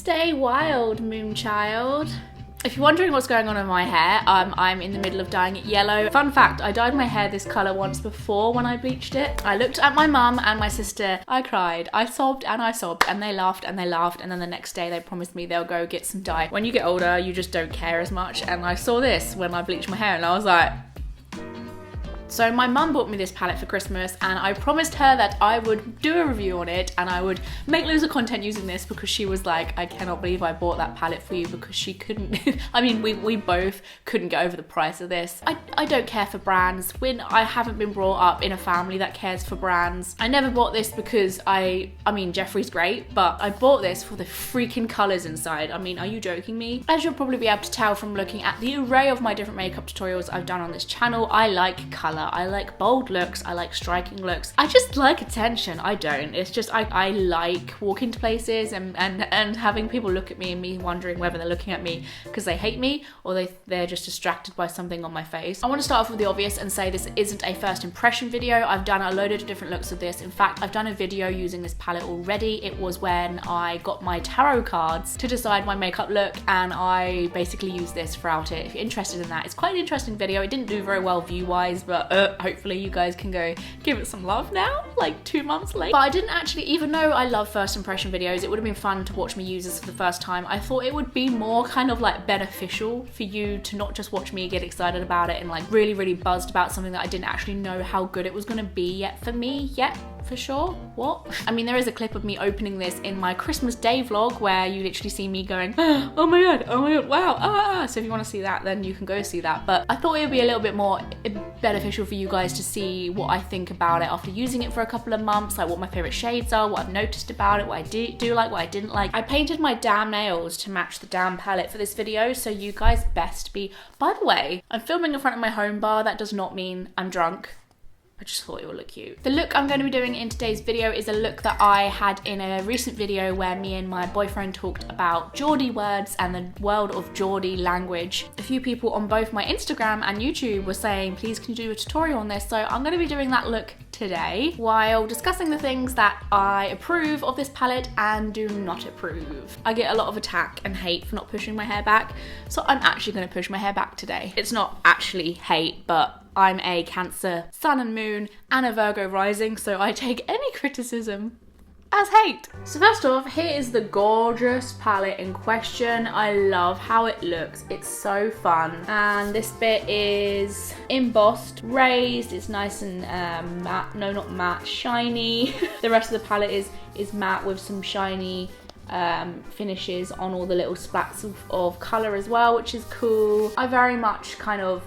Stay wild, Moonchild. If you're wondering what's going on in my hair, I'm in the middle of dyeing it yellow. Fun fact, I dyed my hair this colour once before when I bleached it. I looked at my mum and my sister, I cried, I sobbed, and they laughed, and then the next day they promised me they'll go get some dye. When you get older, you just don't care as much, and I saw this when I bleached my hair and I was like... So my mum bought me this palette for Christmas and I promised her that I would do a review on it and I would make loads of content using this because she was like, I cannot believe I bought that palette for you, because she couldn't, I mean, we both couldn't get over the price of this. I don't care for brands. I haven't been brought up in a family that cares for brands. I never bought this because I mean, Jeffree's great, but I bought this for the freaking colours inside. I mean, are you joking me? As you'll probably be able to tell from looking at the array of my different makeup tutorials I've done on this channel, I like colour. I like bold looks, I like striking looks. I just like attention. I don't. It's just I like walking to places and having people look at me and me wondering whether they're looking at me because they hate me or they're just distracted by something on my face. I want to start off with the obvious and say this isn't a first impression video. I've done a load of different looks of this. In fact, I've done a video using this palette already. It was when I got my tarot cards to decide my makeup look, and I basically used this throughout it. If you're interested in that, it's quite an interesting video. It didn't do very well view-wise, but hopefully you guys can go give it some love now, like 2 months late. But I didn't actually, even though I love first impression videos, it would have been fun to watch me use this for the first time. I thought it would be more kind of like beneficial for you to not just watch me get excited about it and like really buzzed about something that I didn't actually know how good it was going to be yet for me yet. For sure. What? I mean, there is a clip of me opening this in my Christmas Day vlog where you literally see me going, oh my god, wow, so if you want to see that, then you can go see that. But I thought it would be a little bit more beneficial for you guys to see what I think about it after using it for a couple of months, like what my favorite shades are, what I've noticed about it, what I do like, what I didn't like. I painted my damn nails to match the damn palette for this video, so you guys best be... By the way, I'm filming in front of my home bar. That does not mean I'm drunk. I just thought it would look cute. The look I'm going to be doing in today's video is a look that I had in a recent video where me and my boyfriend talked about Geordie words and the world of Geordie language. A few people on both my Instagram and YouTube were saying, please can you do a tutorial on this? So I'm going to be doing that look today while discussing the things that I approve of this palette and do not approve. I get a lot of attack and hate for not pushing my hair back, so I'm actually going to push my hair back today. It's not actually hate, but I'm a Cancer sun and moon and a Virgo rising, so I take any criticism as hate. So first off, here is the gorgeous palette in question. I love how it looks. It's so fun. And this bit is embossed, raised. It's nice and matte. No, not matte, shiny. The rest of the palette is matte with some shiny finishes on all the little splats of colour as well, which is cool. I very much kind of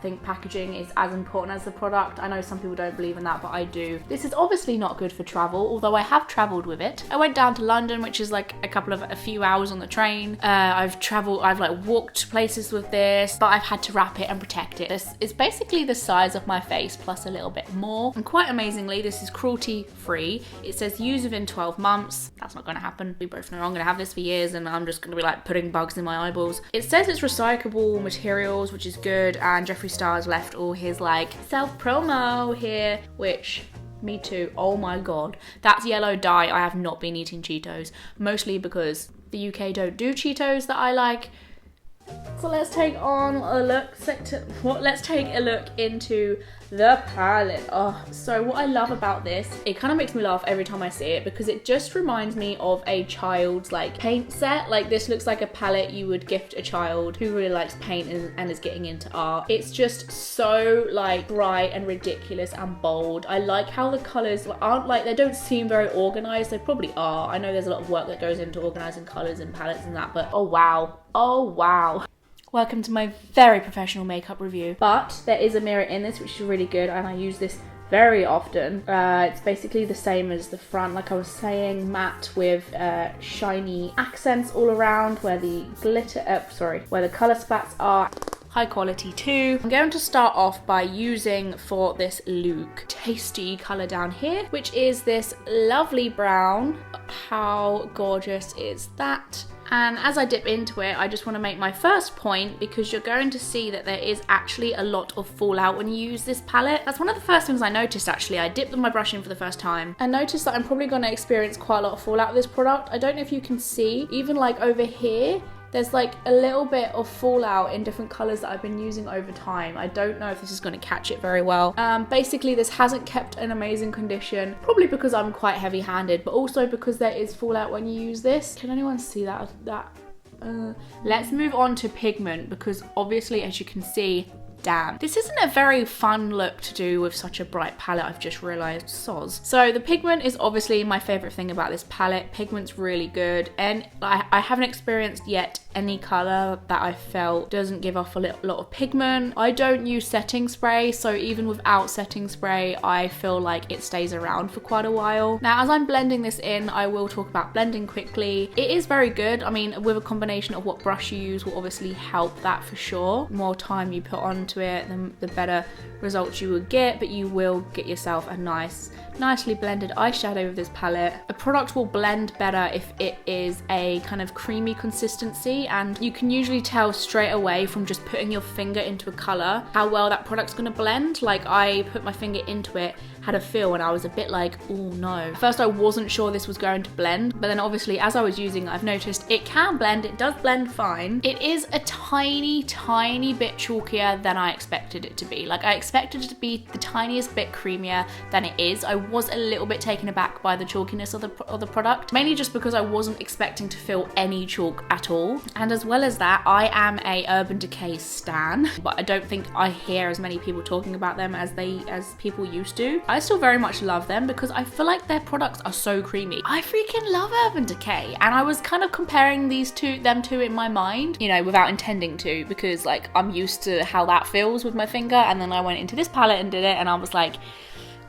think packaging is as important as the product. I know some people don't believe in that, but I do. This is obviously not good for travel, although I have travelled with it. I went down to London, which is like a few hours on the train. I've like walked places with this, but I've had to wrap it and protect it. This is basically the size of my face plus a little bit more. And quite amazingly, this is cruelty free. It says use within 12 months. That's not going to happen. We both know I'm going to have this for years and I'm just going to be like putting bugs in my eyeballs. It says it's recyclable materials, which is good, and Jeffree Star has left all his like self-promo here, which... Me too. Oh my god. That's yellow dye. I have not been eating Cheetos, mostly because the UK don't do Cheetos that I like. So let's take on a look. Let's take a look into the palette. Oh, so what I love about this, it kind of makes me laugh every time I see it because it just reminds me of a child's like paint set. Like this looks like a palette you would gift a child who really likes paint and is getting into art. It's just so like bright and ridiculous and bold. I like how the colors aren't like, they don't seem very organized. They probably are. I know there's a lot of work that goes into organizing colors and palettes and that, but oh wow. Oh wow. Welcome to my very professional makeup review. But there is a mirror in this, which is really good, and I use this very often. It's basically the same as the front, like I was saying, matte with shiny accents all around where the glitter, where the color splats are. high quality too. I'm going to start off by using for this look tasty color down here, which is this lovely brown. How gorgeous is that? And as I dip into it, I just want to make my first point, because you're going to see that there is actually a lot of fallout when you use this palette. That's one of the first things I noticed actually. I dipped my brush in for the first time and noticed that I'm probably going to experience quite a lot of fallout with this product. I don't know if you can see, even like over here, there's like a little bit of fallout in different colors that I've been using over time. I don't know if this is going to catch it very well. Basically, this hasn't kept an amazing condition, probably because I'm quite heavy-handed, but also because there is fallout when you use this. Can anyone see that? Let's move on to pigment, because obviously, as you can see, damn, this isn't a very fun look to do with such a bright palette. I've just realized, soz. So the pigment is obviously my favorite thing about this palette. Pigment's really good, and I haven't experienced yet any color that I felt doesn't give off a lot of pigment. I don't use setting spray, so even without setting spray, I feel like it stays around for quite a while. Now, as I'm blending this in, I will talk about blending quickly. It is very good. I mean, with a combination of what brush you use will obviously help that for sure. The more time you put onto it, the better results you will get, but you will get yourself a nicely blended eyeshadow with this palette. A product will blend better if it is a kind of creamy consistency, and you can usually tell straight away from just putting your finger into a color how well that product's gonna blend. Like, I put my finger into it, had a feel, and I was a bit like, oh no. At first I wasn't sure this was going to blend, but then obviously as I was using it, I've noticed it can blend. It does blend fine. It is a tiny bit chalkier than I expected it to be. Like, I expected it to be the tiniest bit creamier than it is. I was a little bit taken aback by the chalkiness of the product, mainly just because I wasn't expecting to feel any chalk at all. And as well as that, I am a Urban Decay stan, but I don't think I hear as many people talking about them as people used to. I still very much love them because I feel like their products are so creamy. I freaking love Urban Decay, and I was kind of comparing them two in my mind, you know, without intending to, because like I'm used to how that feels with my finger, and then I went into this palette and did it, and I was like,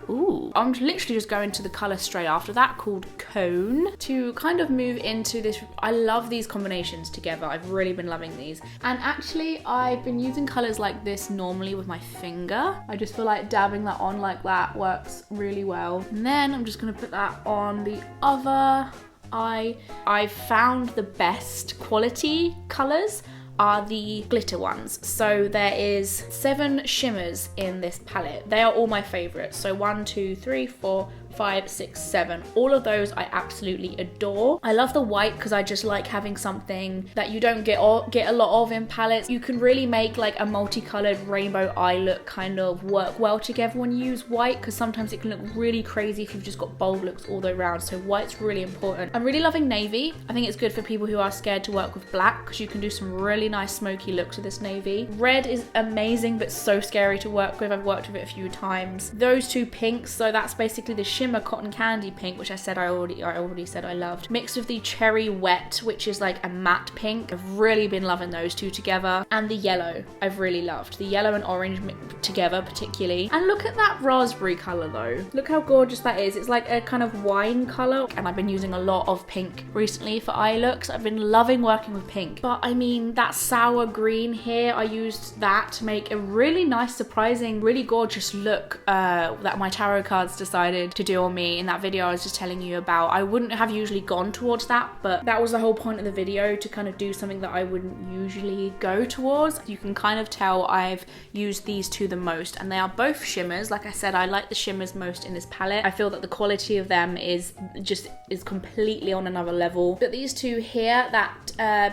ooh. I'm literally just going to the colour straight after that, called Cone, to kind of move into this. I love these combinations together. I've really been loving these. And actually, I've been using colours like this normally with my finger. I just feel like dabbing that on like that works really well. And then I'm just going to put that on the other eye. I found the best quality colours are the glitter ones. So there is 7 shimmers in this palette. They are all my favorites. So 1, 2, 3, 4, 5, 6, 7. All of those I absolutely adore. I love the white because I just like having something that you don't get a lot of in palettes. You can really make like a multicolored rainbow eye look kind of work well together when you use white, because sometimes it can look really crazy if you've just got bold looks all the way around. So white's really important. I'm really loving navy. I think it's good for people who are scared to work with black, because you can do some really nice smoky looks with this navy. Red is amazing but so scary to work with. I've worked with it a few times. Those 2 pinks, so that's basically the shimmer cotton candy pink, which I already said I loved, mixed with the cherry wet, which is like a matte pink. I've really been loving those 2 together. And the yellow I've really loved. The yellow and orange together particularly. And look at that raspberry color though. Look how gorgeous that is. It's like a kind of wine color, and I've been using a lot of pink recently for eye looks. I've been loving working with pink, but I mean that sour green here, I used that to make a really nice, surprising, really gorgeous look that my tarot cards decided to do on me in that video I was just telling you about. I wouldn't have usually gone towards that, but that was the whole point of the video, to kind of do something that I wouldn't usually go towards. You can kind of tell I've used these 2 the most, and they are both shimmers. Like I said, I like the shimmers most in this palette. I feel that the quality of them is completely on another level. But these 2 here, that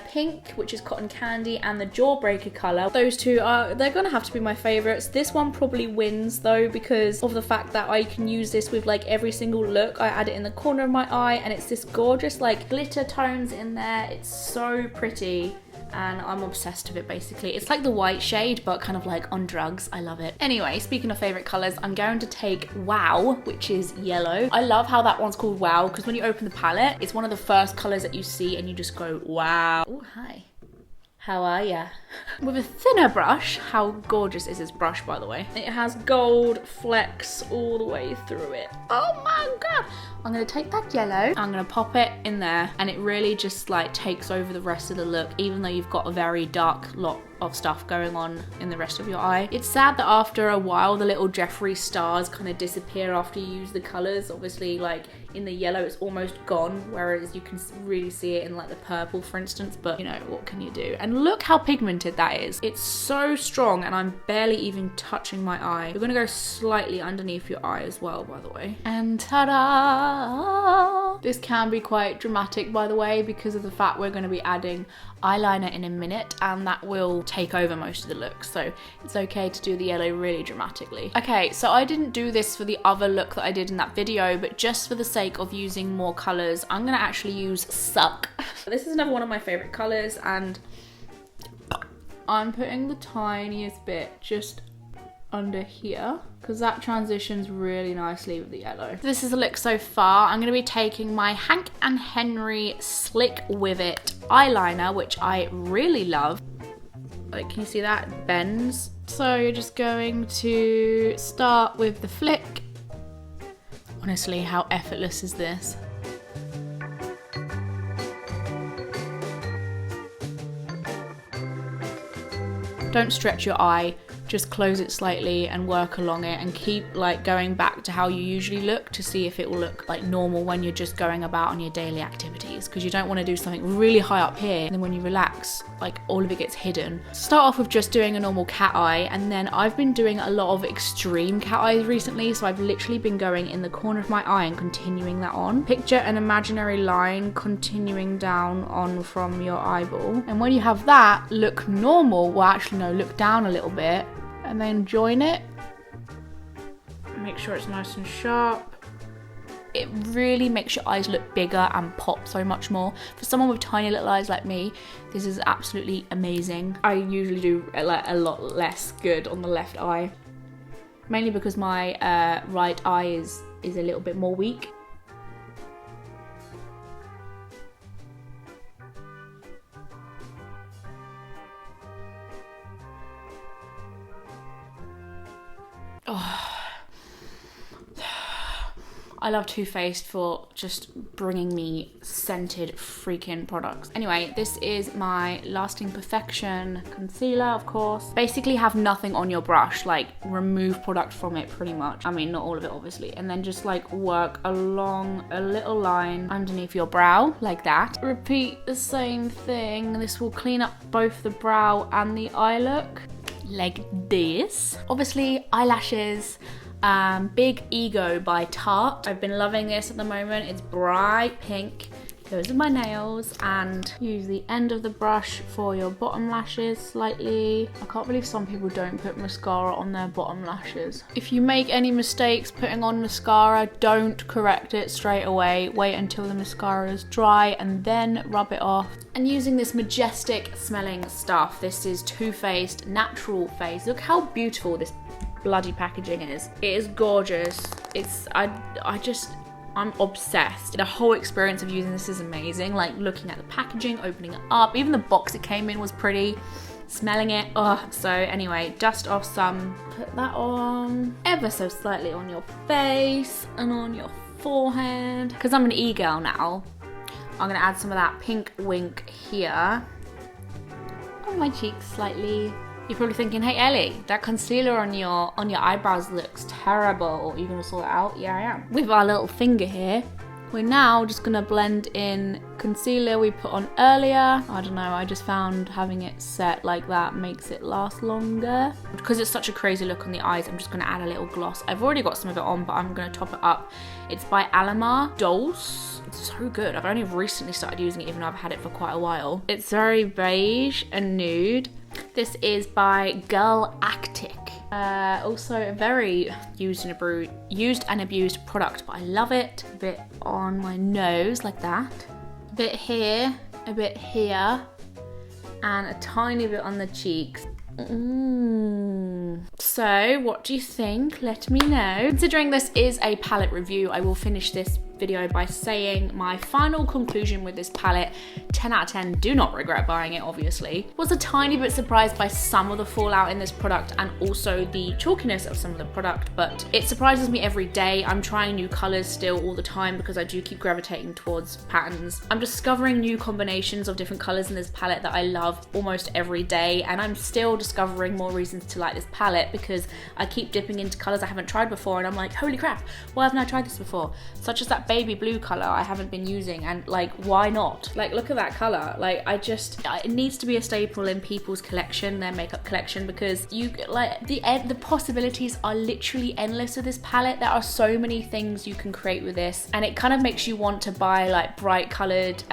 pink, which is cotton candy, and the Jawbreaker color, those 2 they're gonna have to be my favorites. This one probably wins though, because of the fact that I can use this with like every single look. I add it in the corner of my eye, and it's this gorgeous like glitter tones in there. It's so pretty, and I'm obsessed with it basically. It's like the white shade, but kind of like on drugs. I love it. Anyway, speaking of favorite colors, I'm going to take Wow, which is yellow. I love how that one's called Wow, because when you open the palette, it's one of the first colors that you see and you just go, wow. Oh, hi. How are ya? With a thinner brush, how gorgeous is this brush, by the way? It has gold flecks all the way through it. Oh my God. I'm gonna take that yellow, I'm gonna pop it in there, and it really just like takes over the rest of the look, even though you've got a very dark lot of stuff going on in the rest of your eye. It's sad that after a while the little Jeffree stars kind of disappear after you use the colors. Obviously, like in the yellow it's almost gone, whereas you can really see it in like the purple, for instance, but you know, what can you do? And look how pigmented that is. It's so strong, and I'm barely even touching my eye. We're gonna go slightly underneath your eye as well, by the way. And ta-da! This can be quite dramatic, by the way, because of the fact we're gonna be adding eyeliner in a minute, and that will take over most of the look, so it's okay to do the yellow really dramatically. Okay, so I didn't do this for the other look that I did in that video, but just for the sake of using more colors, I'm gonna actually use Suck. This is another one of my favorite colors, and I'm putting the tiniest bit just under here because that transitions really nicely with the yellow. This is the look so far. I'm gonna be taking my Hank & Henry Slick With It eyeliner, which I really love. Like, can you see that? It bends. So you're just going to start with the flick. Honestly, how effortless is this? Don't stretch your eye, just close it slightly and work along it, and keep like going back to how you usually look to see if it will look like normal when you're just going about on your daily activities, because you don't want to do something really high up here and then when you relax, like all of it gets hidden. Start off with just doing a normal cat eye, and then I've been doing a lot of extreme cat eyes recently, so I've literally been going in the corner of my eye and continuing that on. Picture an imaginary line continuing down on from your eyeball, and when you have that look normal, well actually no, look down a little bit and then join it. Make sure it's nice and sharp. It really makes your eyes look bigger and pop so much more. For someone with tiny little eyes like me, this is absolutely amazing. I usually do a lot less good on the left eye, mainly because my right eye is a little bit more weak. Oh. I love Too Faced for just bringing me scented freaking products. Anyway, this is my Lasting Perfection concealer, of course. Basically have nothing on your brush, like remove product from it pretty much. I mean, not all of it obviously. And then just like work along a little line underneath your brow, like that. Repeat the same thing. This will clean up both the brow and the eye look, like this. Obviously, eyelashes. Big Ego by Tarte. I've been loving this at the moment. It's bright pink. Goes with my nails, and use the end of the brush for your bottom lashes slightly. I can't believe some people don't put mascara on their bottom lashes. If you make any mistakes putting on mascara, don't correct it straight away. Wait until the mascara is dry and then rub it off. And using this majestic smelling stuff, this is Too Faced Natural Face. Look how beautiful this bloody packaging is. It is gorgeous. I'm obsessed. The whole experience of using this is amazing. Like looking at the packaging, opening it up, even the box it came in was pretty. Smelling it, oh. So anyway, dust off some. Put that on ever so slightly on your face and on your forehead. Because I'm an e-girl now, I'm gonna add some of that pink wink here on my cheeks slightly. You're probably thinking, hey Ellie, that concealer on your eyebrows looks terrible. Are you gonna sort it out? Yeah, I am. With our little finger here, we're now just gonna blend in concealer we put on earlier. I don't know, I just found having it set like that makes it last longer. Because it's such a crazy look on the eyes, I'm just gonna add a little gloss. I've already got some of it on, but I'm gonna top it up. It's by Alamar Dolce. It's so good. I've only recently started using it, even though I've had it for quite a while. It's very beige and nude. This is by Galactic. Also a very used and abused product, but I love it. A bit on my nose like that. A bit here, a bit here, and a tiny bit on the cheeks. So what do you think? Let me know. Considering this is a palette review, I will finish this video by saying my final conclusion with this palette, 10 out of 10, do not regret buying it, obviously. Was a tiny bit surprised by some of the fallout in this product and also the chalkiness of some of the product, but it surprises me every day. I'm trying new colors still all the time because I do keep gravitating towards patterns. I'm discovering new combinations of different colors in this palette that I love almost every day, and I'm still discovering more reasons to like this palette because I keep dipping into colors I haven't tried before and I'm like, holy crap, why haven't I tried this before? Such as that baby blue color I haven't been using, and like, why not? Like, look at that color. Like, it needs to be a staple in people's collection, their makeup collection, because you like the possibilities are literally endless with this palette. There are so many things you can create with this, and it kind of makes you want to buy like bright colored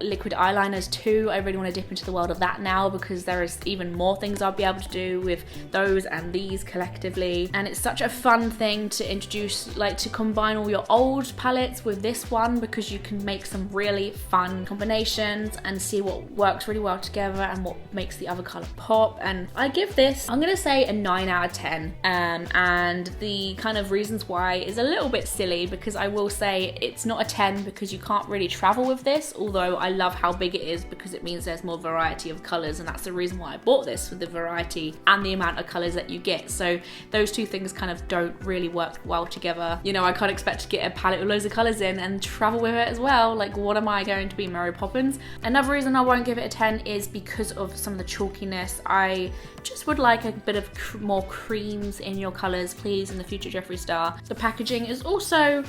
liquid eyeliners too. I really want to dip into the world of that now because there is even more things I'll be able to do with those and these collectively, and it's such a fun thing to introduce, like to combine all your old palettes with this one, because you can make some really fun combinations and see what works really well together and what makes the other color pop. And I give this, I'm gonna say, a 9 out of 10, and the kind of reasons why is a little bit silly, because I will say it's not a 10 because you can't really travel with this, although I love how big it is because it means there's more variety of colors, and that's the reason why I bought this, for the variety and the amount of colors that you get. So those two things kind of don't really work well together. You know, I can't expect to get a palette with loads of colors in and travel with it as well. Like, what am I going to be, Mary Poppins? Another reason I won't give it a 10 is because of some of the chalkiness. I just would like a bit of more creams in your colors, please, in the future Jeffree Star. The packaging is also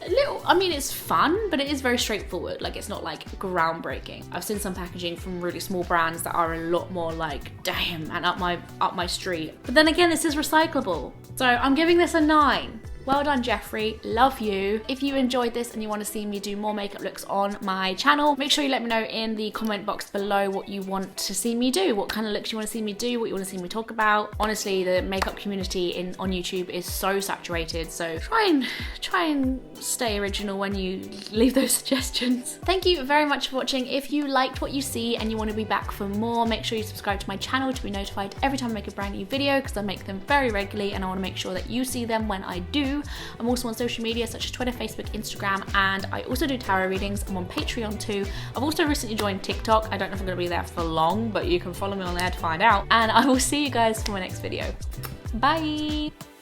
a little, I mean, it's fun, but it is very straightforward. Like, it's not like groundbreaking. I've seen some packaging from really small brands that are a lot more like, damn, and up my street. But then again, this is recyclable. So I'm giving this a 9. Well done, Jeffree. Love you. If you enjoyed this and you want to see me do more makeup looks on my channel, make sure you let me know in the comment box below what you want to see me do, what kind of looks you want to see me do, what you want to see me talk about. Honestly, the makeup community on YouTube is so saturated, so try and stay original when you leave those suggestions. Thank you very much for watching. If you liked what you see and you want to be back for more, make sure you subscribe to my channel to be notified every time I make a brand new video, because I make them very regularly and I want to make sure that you see them when I do. I'm also on social media such as Twitter, Facebook, Instagram, and I also do tarot readings. I'm on Patreon too. I've also recently joined TikTok. I don't know if I'm going to be there for long, but you can follow me on there to find out. And I will see you guys for my next video. Bye!